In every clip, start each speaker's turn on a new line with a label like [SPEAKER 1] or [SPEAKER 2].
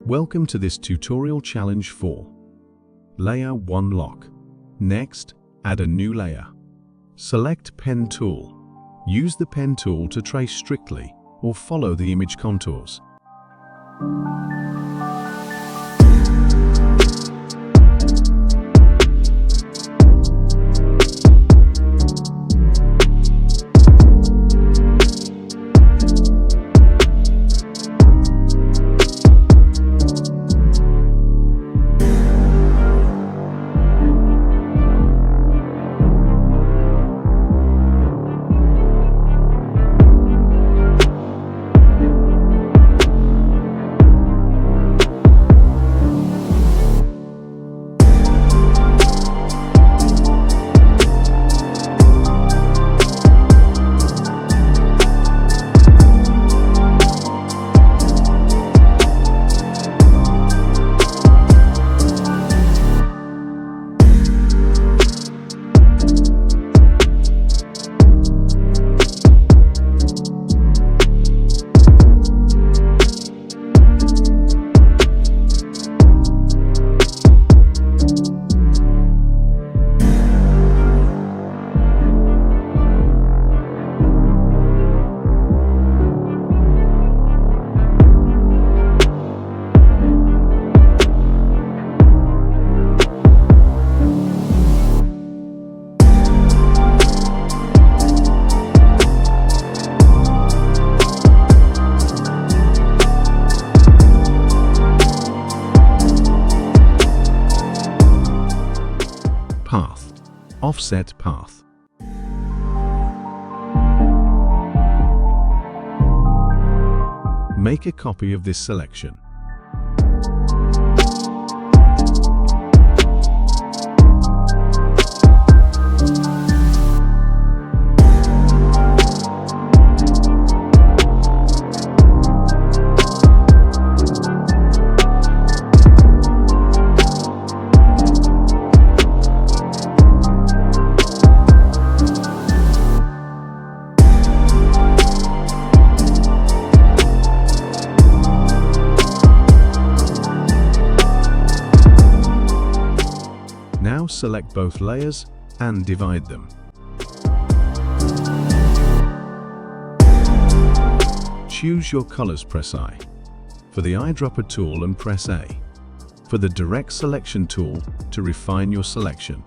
[SPEAKER 1] Welcome to this tutorial challenge 4. Layer 1 Lock. Next, add a new layer. Select Pen Tool. Use the pen tool to trace strictly or follow the image contours. Path. Offset path. Make a copy of this selection. Now select both layers and divide them. Choose your colors, press I. For the eyedropper tool and press A. For the direct selection tool to refine your selection.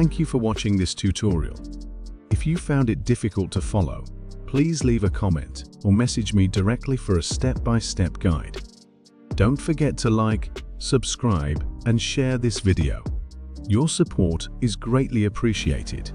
[SPEAKER 1] Thank you for watching this tutorial. If you found it difficult to follow, please leave a comment or message me directly for a step-by-step guide. Don't forget to like, subscribe, and share this video. Your support is greatly appreciated.